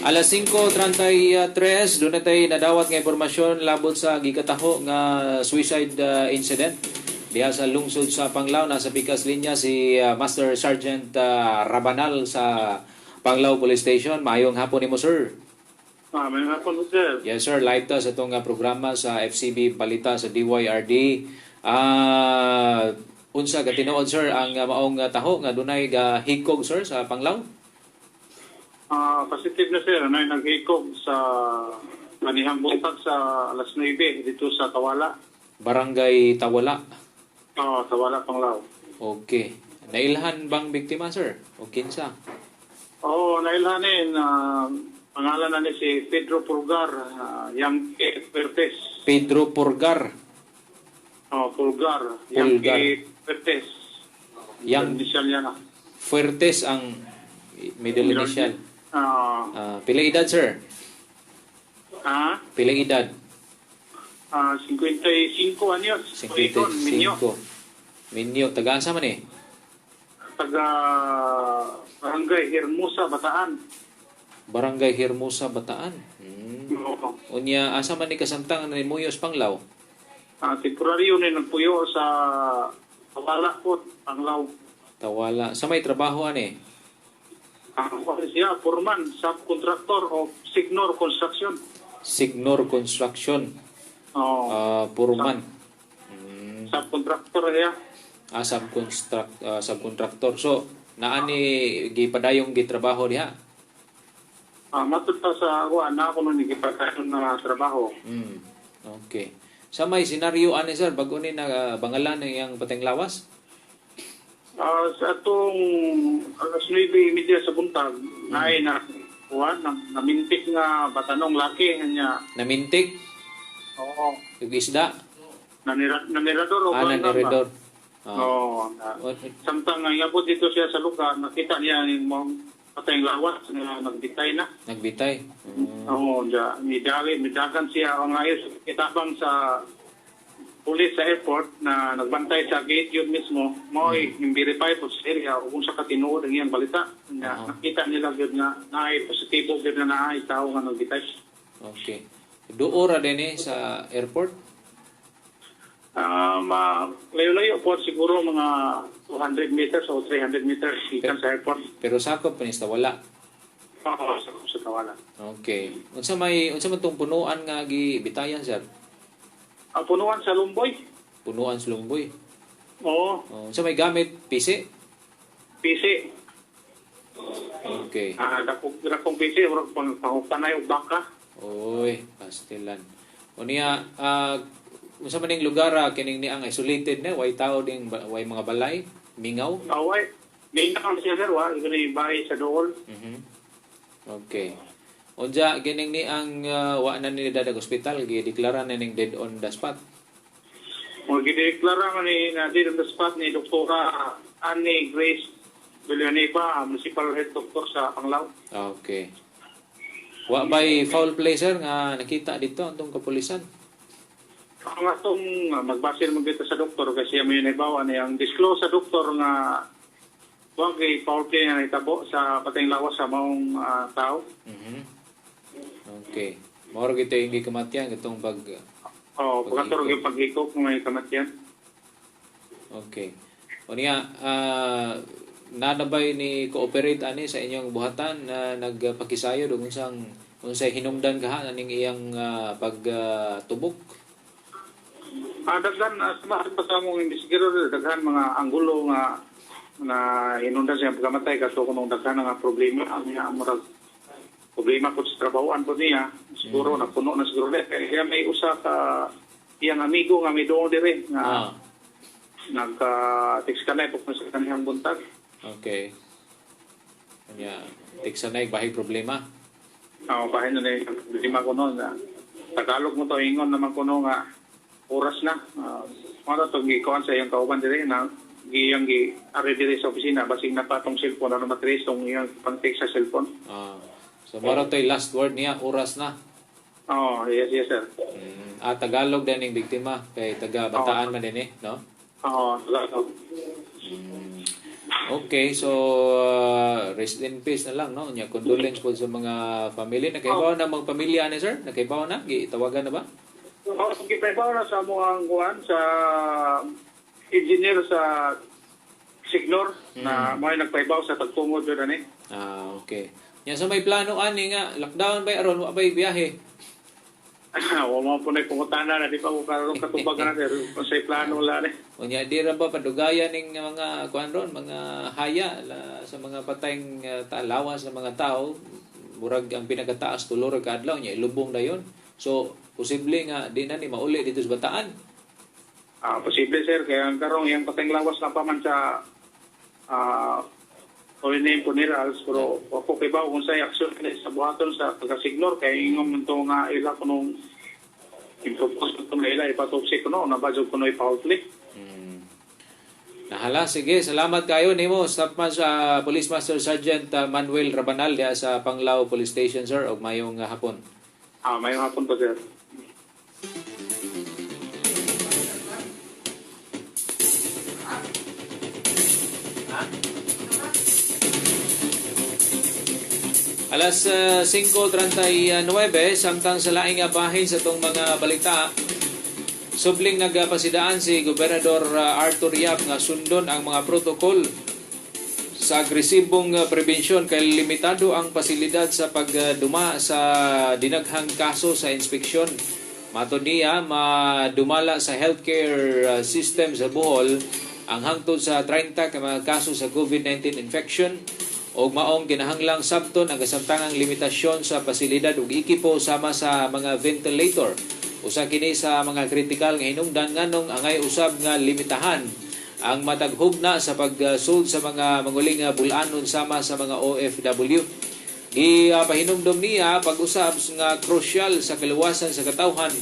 Alas 5:33 doon natin nadawat nga impormasyon labot sa gikataho nga suicide incident diha sa lungsod sa Panglao. Nasa pikas linya si Master Sergeant Rabanal sa Panglao Police Station. Maayong hapon nimo, sir. May hapon, sir. Yes, sir. Live ta sa itong programa sa FCB Balita sa DYRD. Unsa ka tinuod, sir, ang maong taho nga dunay hikog, sir, sa Panglao? Positive na, sir. Naghikog sa manihang buntag sa alas 9 dito sa Tawala. Barangay Tawala. Tawala, Panglao. Okay. Nailhan bang biktima, sir? O kinsa? Nailhanin. Pangalan na ni si Pedro Pulgar, Yang Pertes. Pedro Purgar. Pulgar. Yang Pertes. Yang initial niya na. Fuertes ang middle initial. Pila edad, sir? Pila edad? 55 anyos. 55. Minyo. Tagaan sa man eh? Taga Barangay Hermosa, Bataan. Barangay Hermosa, Bataan. Unya, asa man ni kasantang ni Muyos Panglao? Temporaryo na nagpuyo sa Tawala po, Panglao. Tawala. Sa may trabaho ani? Siya, foreman, subcontractor of Signor Construction. Signor Construction. Foreman. Subcontractor siya. Subcontractor. So, naani gipadayong gitrabaho diha? Matod pa sa na ako nung nagipagkaroon na trabaho. Okay. Sa may senaryo ani, sir, bago ni na bangalan ng pateng lawas? Sa atong alas 9:30 sa buntag, namintik nga batanong laki niya. Namintik? Oo. Isda? Nanirador o nanirador. Samtang ngayabot dito siya sa lugar, nakita niya yung mga patayang lawas na nagbitay na. Nagbitay? Midagan siya ang ayos. Itabang sa pulis sa airport na nagbantay sa gate yun mismo, i-verify po sa area kung sa katinuod ang iyang balita. Nakita nila yun na positibo yun na tao nga nagbitay. Okay. Doora din sa airport? Layo-layo po siguro mga 200 meters o 300 meters ikan sa airport. Pero sakop pa ni Tawala? Oo, sakop sa Tawala. Okay. Unsa man tong punuan nga gibitayan, sir? Punuan sa Lumboy. Punuan sa Lumboy? Oo. Unsa may gamit? PC? PC. Okay. Dakong PC, panghutanay o baka. Oy, pastilan. Unya, unsa man ning lugar kining ni ang isolated na way tao ding way mga balay, mingaw? Mingaw siya, sir, igani bahay sa dool. Okay. Unja gining ni ang wa na ni dadag hospital gideklara na ning dead on the spot. Gideklara man ni na dead on the spot ni Doktora Annie Grace Villanueva, municipal head doctor sa Panglao. Okay. Wa bay foul play, sir, nga nakita dito antong kapulisan? Ang atong magbase naman dito sa doktor kasi may naibawa na yung disclose sa doktor nga wag foul play na itabo sa patayang lawas sa maong tao. Okay. Moro gito yung gikamatian itong pagkaturo yung paghikop ng may kamatian. Okay. O niya, nanabay ni cooperate ani sa inyong buhatan na nagpakisayo doon unsay hinungdan kaha ning iyang pagtubok? Daghan sa sa mong investigador, daghan mga anggulo nga na hinungdan siya pagkamatay kaso kung daghan nga problema ang problema po sa trabahoan po niya. Siguro napuno na siguro kaya may usa ka iyang amigo nga may doon dire nga nagka-text kanay po sa kaniyang buntag. Okay. Kanya text kanay bahay problema. Bahay na yung problema ko noon. Tagalog mo to ingon naman ko noon nga oras na. Mga ito gikuhan sa iyang kauban dire na giyang ari dire sa opisina basing napatong cellphone ano matris tong iyang pang-text sa cellphone. So, mara to'y last word niya, oras na. Yes, sir. Tagalog din yung biktima, kay taga-Bataan man din no? Tagalog. Okay, so rest in peace na lang, no? Nya condolence po sa mga family. Nakaibaw na mga pamilya ni sir? Nakaibaw na? Gitawagan na ba? Kipaibaw na sa mga kuan sa engineer sa Signor na may nagpaibaw sa tagtungod yun ani. Okay. Nya sa may plano ani nga lockdown ba aron wa bay biyahe? Wa mo po na pungutana na di pa ko karon katubagan na sir. Sa plano wala ni. Unya di ra ba padugayan ning mga kuan ron, mga haya sa mga patayng lawas sa mga tao, murag ang pinakataas tulo ra ka adlaw nya ilubong dayon. So posible nga di na ni mauli dito sa Bataan. Posible sir kaya ang karong yang patayng lawas na pa man sa name funerals pero ako kay ba kung sa action sa buhaton sa taga-Signor kay ingom nito nga ila ko nung impropose ko na ila ipatopsy ko no nabadyo ko no ipa-outlet. Nahala, sige, salamat kayo nimo Staff Police Master Sergeant Manuel Rabanal diya sa Panglao Police Station sir og mayong hapon. Mayong hapon po sir. Alas 5:39 samtang sa laing bahin sa itong mga balita, subling nagpasidaan si Gobernador Arthur Yap nga sundon ang mga protokol sa agresibong prebensyon kay limitado ang pasilidad sa pagduma sa dinaghang kaso sa inspeksyon. Matod niya, madumala sa healthcare system sa Bohol ang hangtod sa 30 ka mga kaso sa COVID-19 infection o maong kinahanglang sabton ang kasamtangang limitasyon sa pasilidad ug ekipo sama sa mga ventilator. Usa kini sa mga kritikal nga hinungdan nganong angay usab nga limitahan ang mataghugna sa pagsold sa mga manguling bulanon sama sa mga OFW. Pahinumdom niya pag-usab nga krusyal sa kaluwasan sa katawhan